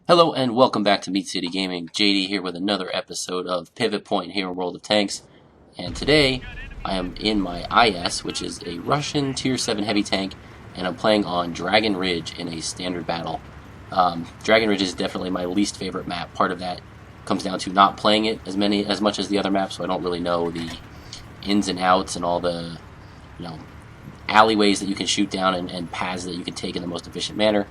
Hello and welcome back to Meat City Gaming. JD here with another episode of Pivot Point here in World of Tanks. And today I am in my IS, which is a Russian Tier 7 heavy tank, and I'm playing on Dragon Ridge in a standard battle. Dragon Ridge is definitely my least favorite map. Part of that comes down to not playing it as much as the other maps, so I don't really know the ins and outs and all the alleyways that you can shoot down and paths that you can take in the most efficient manner.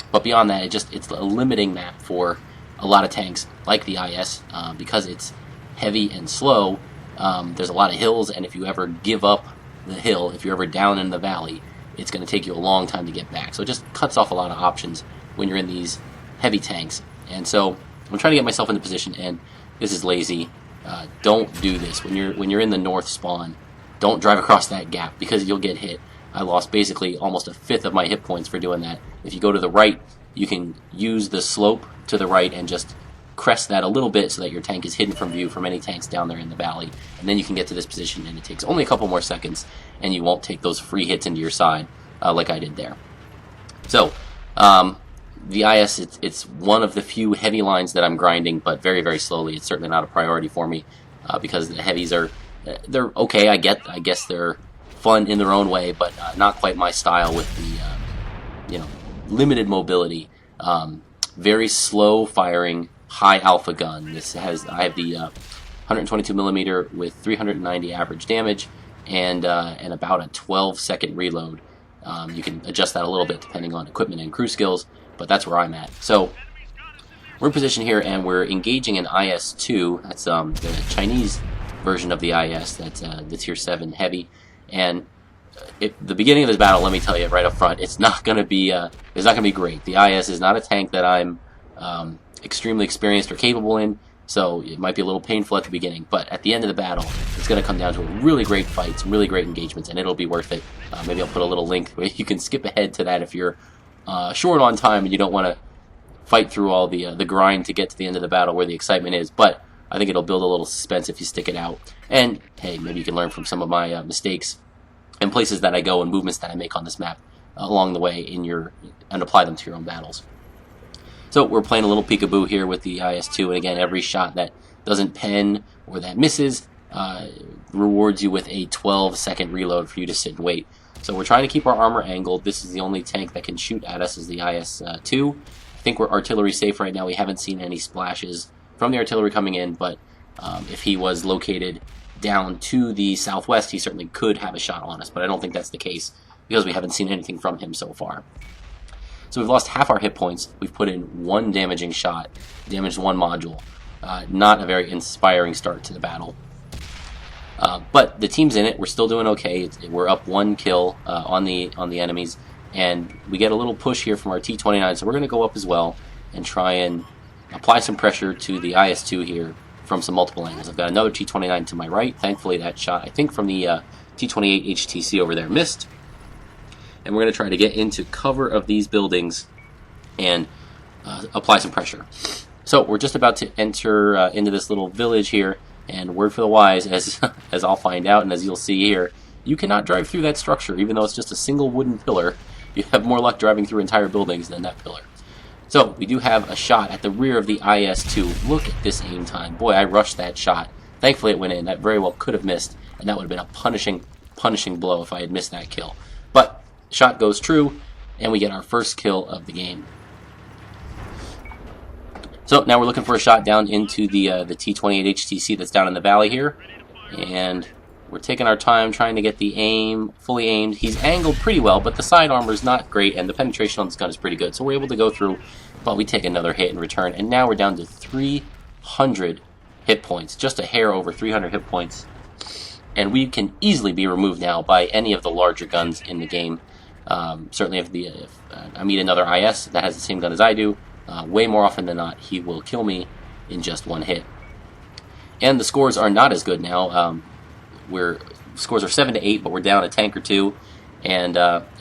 But beyond that, it's a limiting map for a lot of tanks like the IS because it's heavy and slow. There's a lot of hills, and if you ever give up the hill, if you're ever down in the valley, it's going to take you a long time to get back. So it just cuts off a lot of options when you're in these heavy tanks. And so I'm trying to get myself into position, and this is lazy. Don't do this when you're in the north spawn. Don't drive across that gap because you'll get hit. I lost basically almost a fifth of my hit points for doing that. If you go to the right, you can use the slope to the right and just crest that a little bit so that your tank is hidden from view from any tanks down there in the valley. And then you can get to this position, and it takes only a couple more seconds, and you won't take those free hits into your side like I did there. So, the IS, it's one of the few heavy lines that I'm grinding, but very, very slowly. It's certainly not a priority for me because the heavies they're okay. I guess they're fun in their own way, but not quite my style with the limited mobility, very slow firing, high alpha gun. I have the 122 millimeter with 390 average damage and about a 12-second reload. You can adjust that a little bit depending on equipment and crew skills, but that's where I'm at. So we're in position here, and we're engaging in IS-2. That's the Chinese version of the IS. That's the Tier 7 heavy. And the beginning of this battle, let me tell you right up front, it's not going to be great. The IS is not a tank that I'm extremely experienced or capable in, so it might be a little painful at the beginning. But at the end of the battle, it's going to come down to a really great fight, some really great engagements, and it'll be worth it. Maybe I'll put a little link where you can skip ahead to that if you're short on time and you don't want to fight through all the grind to get to the end of the battle where the excitement is. But I think it'll build a little suspense if you stick it out. And hey, maybe you can learn from some of my mistakes and places that I go and movements that I make on this map along the way and apply them to your own battles. So we're playing a little peekaboo here with the IS-2, and again, every shot that doesn't pen or that misses rewards you with a 12-second reload for you to sit and wait. So we're trying to keep our armor angled. This is the only tank that can shoot at us is the IS-2. I think we're artillery safe right now. We haven't seen any splashes from the artillery coming in, but if he was located down to the southwest, he certainly could have a shot on us, but I don't think that's the case because we haven't seen anything from him so far. So we've lost half our hit points. We've put in one damaging shot, damaged one module. Not a very inspiring start to the battle. But the team's in it. We're still doing okay. We're up one kill on the enemies, and we get a little push here from our T-29, so we're going to go up as well and try and apply some pressure to the IS-2 here from some multiple angles. I've got another T-29 to my right. Thankfully, that shot, I think, from the T-28 HTC over there missed. And we're going to try to get into cover of these buildings and apply some pressure. So we're just about to enter into this little village here, and word for the wise, as I'll find out and as you'll see here, you cannot drive through that structure, even though it's just a single wooden pillar. You have more luck driving through entire buildings than that pillar. So we do have a shot at the rear of the IS-2. Look at this aim time. Boy, I rushed that shot. Thankfully it went in. That very well could have missed, and that would have been a punishing blow if I had missed that kill. But shot goes true, and we get our first kill of the game. So now we're looking for a shot down into the T-28 HTC that's down in the valley here, and we're taking our time trying to get the aim fully aimed. He's angled pretty well, but the side armor is not great, and the penetration on this gun is pretty good. So we're able to go through, but we take another hit in return, and now we're down to 300 hit points, just a hair over 300 hit points. And we can easily be removed now by any of the larger guns in the game. Certainly if I meet another IS that has the same gun as I do, way more often than not, he will kill me in just one hit. And the scores are not as good now. Scores are 7-8, but we're down a tank or two, and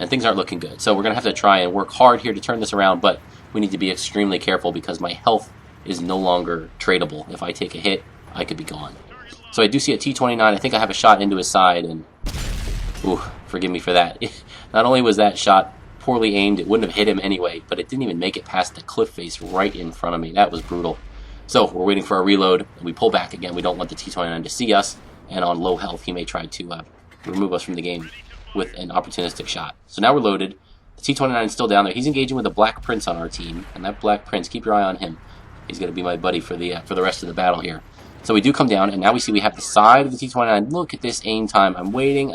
things aren't looking good. So we're going to have to try and work hard here to turn this around, but we need to be extremely careful because my health is no longer tradable. If I take a hit, I could be gone. So I do see a T-29. I think I have a shot into his side, and ooh, forgive me for that. Not only was that shot poorly aimed. It wouldn't have hit him anyway, but it didn't even make it past the cliff face right in front of me. That was brutal. So we're waiting for our reload, and we pull back again. We don't want the T-29 to see us, and on low health, he may try to remove us from the game with an opportunistic shot. So now we're loaded. The T-29 is still down there. He's engaging with the Black Prince on our team, and that Black Prince, keep your eye on him. He's going to be my buddy for the rest of the battle here. So we do come down, and now we see we have the side of the T-29. Look at this aim time. I'm waiting.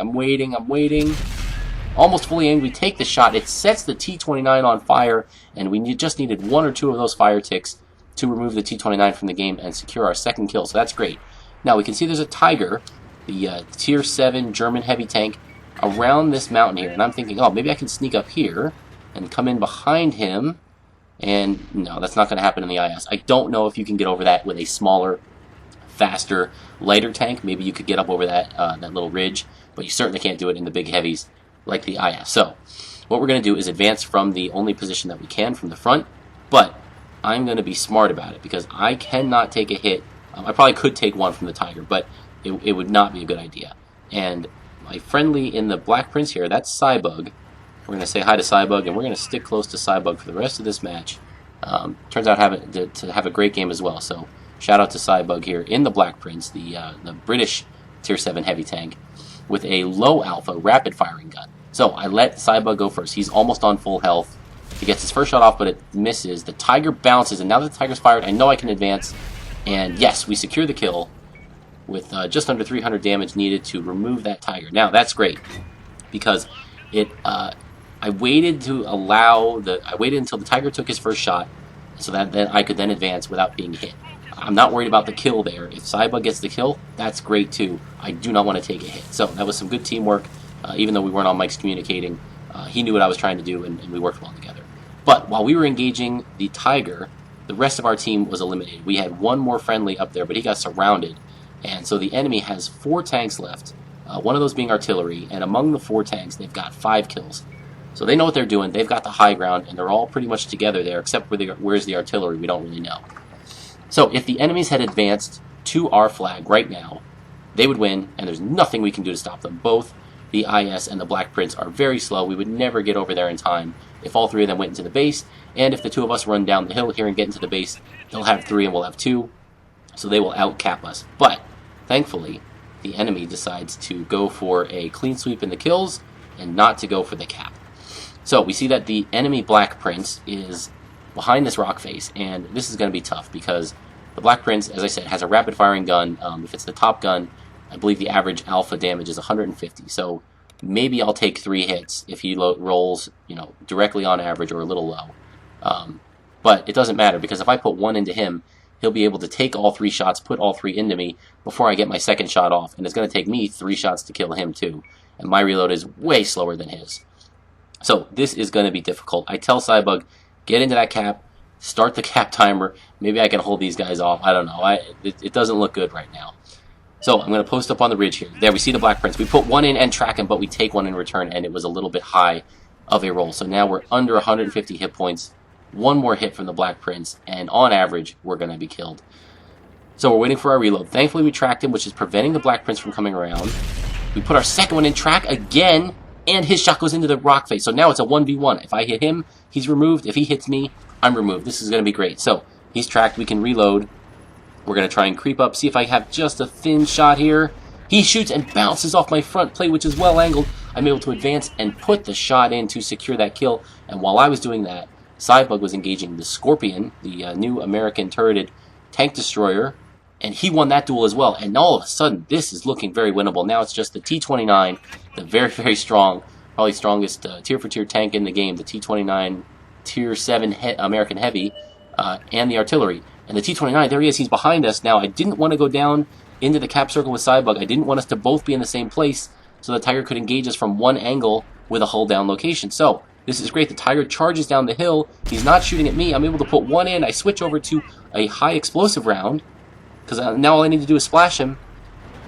Almost fully aimed. We take the shot. It sets the T-29 on fire, and we just needed 1 or 2 of those fire ticks to remove the T-29 from the game and secure our second kill. So that's great. Now we can see there's a Tiger, the Tier 7 German heavy tank, around this mountain here. And I'm thinking, oh, maybe I can sneak up here and come in behind him. And no, that's not going to happen in the IS. I don't know if you can get over that with a smaller, faster, lighter tank. Maybe you could get up over that that little ridge, but you certainly can't do it in the big heavies like the IS. So what we're going to do is advance from the only position that we can from the front, but I'm going to be smart about it because I cannot take a hit. I probably could take one from the Tiger, but it would not be a good idea. And my friendly in the Black Prince here, that's Cybug. We're going to say hi to Cybug, and we're going to stick close to Cybug for the rest of this match. Turns out to have a great game as well, so shout out to Cybug here in the Black Prince, the British Tier 7 heavy tank, with a low alpha rapid firing gun. So I let Cybug go first. He's almost on full health. He gets his first shot off, but it misses. The Tiger bounces, and now that the Tiger's fired, I know I can advance. And yes, we secure the kill with just under 300 damage needed to remove that Tiger. Now that's great because I waited until the Tiger took his first shot, so that then I could then advance without being hit. I'm not worried about the kill there. If Cybug gets the kill, that's great too. I do not want to take a hit. So that was some good teamwork. Even though we weren't on mics communicating, he knew what I was trying to do, and we worked well together. But while we were engaging the Tiger, the rest of our team was eliminated. We had one more friendly up there, but he got surrounded. And so the enemy has 4 tanks left, one of those being artillery, and among the 4 tanks, they've got 5 kills. So they know what they're doing. They've got the high ground, and they're all pretty much together there, except where's the artillery, we don't really know. So if the enemies had advanced to our flag right now, they would win, and there's nothing we can do to stop them. Both the IS and the Black Prince are very slow. We would never get over there in time if all 3 of them went into the base, and if the 2 of us run down the hill here and get into the base, they'll have 3 and we'll have 2, so they will outcap us. But thankfully, the enemy decides to go for a clean sweep in the kills and not to go for the cap. So we see that the enemy Black Prince is behind this rock face, and this is going to be tough because the Black Prince, as I said, has a rapid firing gun. If it's the top gun, I believe the average alpha damage is 150. So maybe I'll take 3 hits if he rolls, directly on average or a little low. But it doesn't matter because if I put 1 into him, he'll be able to take all 3 shots, put all 3 into me before I get my second shot off, and it's going to take me 3 shots to kill him too. And my reload is way slower than his. So this is going to be difficult. I tell Cybug, get into that cap, start the cap timer. Maybe I can hold these guys off. I don't know. It doesn't look good right now. So I'm going to post up on the ridge here. There, we see the Black Prince. We put 1 in and track him, but we take 1 in return, and it was a little bit high of a roll. So now we're under 150 hit points. 1 more hit from the Black Prince, and on average, we're going to be killed. So we're waiting for our reload. Thankfully, we tracked him, which is preventing the Black Prince from coming around. We put our second one in track again, and his shot goes into the rock face. So now it's a 1v1. If I hit him, he's removed. If he hits me, I'm removed. This is going to be great. So he's tracked. We can reload. We're going to try and creep up, see if I have just a thin shot here. He shoots and bounces off my front plate, which is well angled. I'm able to advance and put the shot in to secure that kill. And while I was doing that, Cybug was engaging the Scorpion, the new American turreted tank destroyer, and he won that duel as well. And all of a sudden, this is looking very winnable. Now it's just the T-29, the very, very strong, probably strongest tier-for-tier tank in the game, the T-29 Tier 7 American Heavy, and the artillery. And the T-29, there he is, he's behind us. Now, I didn't want to go down into the cap circle with Cybug. I didn't want us to both be in the same place, so the Tiger could engage us from one angle with a hull down location. So, this is great. The Tiger charges down the hill. He's not shooting at me. I'm able to put 1 in. I switch over to a high explosive round, because now all I need to do is splash him.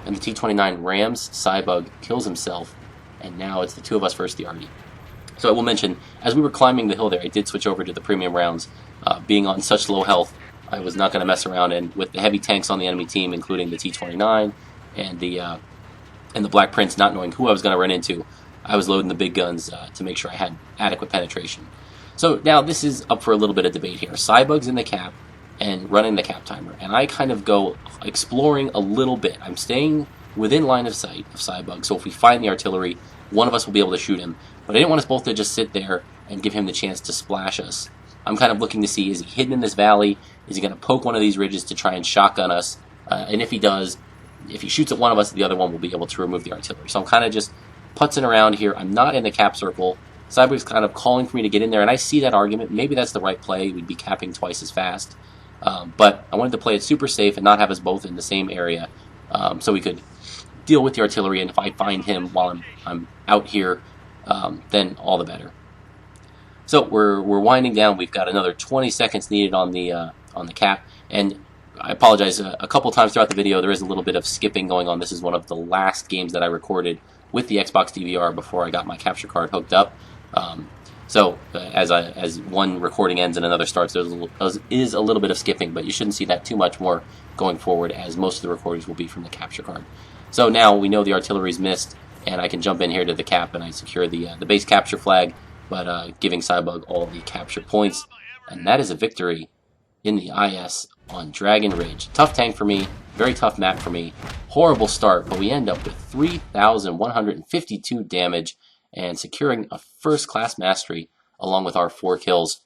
And the T-29 rams Cybug, kills himself, and now it's the 2 of us versus the Arty. So I will mention, as we were climbing the hill there, I did switch over to the premium rounds. Being on such low health, I was not going to mess around, and with the heavy tanks on the enemy team, including the T-29 and the Black Prince, not knowing who I was going to run into, I was loading the big guns to make sure I had adequate penetration. So now this is up for a little bit of debate here. Cybug's in the cap and running the cap timer, and I kind of go exploring a little bit. I'm staying within line of sight of Cybug, so if we find the artillery, one of us will be able to shoot him. But I didn't want us both to just sit there and give him the chance to splash us. I'm kind of looking to see, is he hidden in this valley? Is he going to poke one of these ridges to try and shotgun us? And if he does, if he shoots at one of us, the other one will be able to remove the artillery. So I'm kind of just putzing around here. I'm not in the cap circle. Cybug's kind of calling for me to get in there, and I see that argument. Maybe that's the right play. We'd be capping twice as fast. But I wanted to play it super safe and not have us both in the same area, so we could deal with the artillery. And if I find him while I'm out here, then all the better. So we're winding down. We've got another 20 seconds needed on the cap, and I apologize. A couple times throughout the video, there is a little bit of skipping going on. This is one of the last games that I recorded with the Xbox DVR before I got my capture card hooked up. So as one recording ends and another starts, there is a little bit of skipping, but you shouldn't see that too much more going forward, as most of the recordings will be from the capture card. So now we know the artillery's missed, and I can jump in here to the cap and I secure the base capture flag, but giving Cybug all the capture points, and that is a victory in the IS on Dragon Ridge. Tough tank for me, very tough map for me. Horrible start, but we end up with 3,152 damage and securing a first-class mastery along with our 4 kills.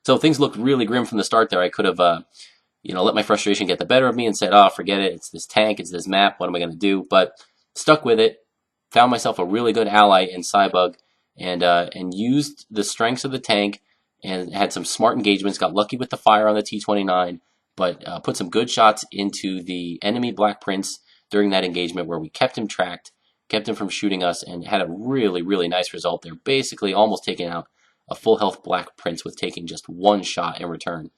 So things looked really grim from the start there. I could have, let my frustration get the better of me and said, oh, forget it. It's this tank, it's this map. What am I going to do? But stuck with it. Found myself a really good ally in Cybug, and used the strengths of the tank and had some smart engagements. Got lucky with the fire on the T-29, but put some good shots into the enemy Black Prince during that engagement where we kept him tracked, kept him from shooting us, and had a really, really nice result there. Basically almost taking out a full health Black Prince with taking just 1 shot in return.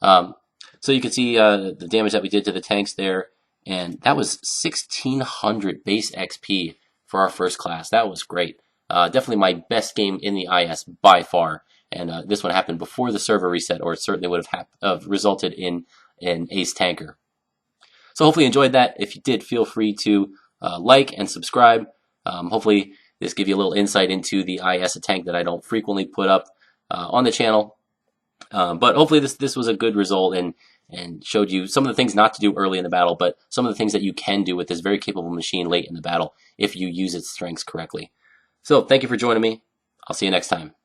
So you can see the damage that we did to the tanks there, and that was 1,600 base XP for our first class. That was great. Definitely my best game in the IS by far, and this one happened before the server reset, or it certainly would have resulted in an ace tanker. So hopefully you enjoyed that. If you did, feel free to like and subscribe. Hopefully this gives you a little insight into the IS, a tank that I don't frequently put up on the channel. But hopefully this was a good result and showed you some of the things not to do early in the battle, but some of the things that you can do with this very capable machine late in the battle if you use its strengths correctly. So thank you for joining me. I'll see you next time.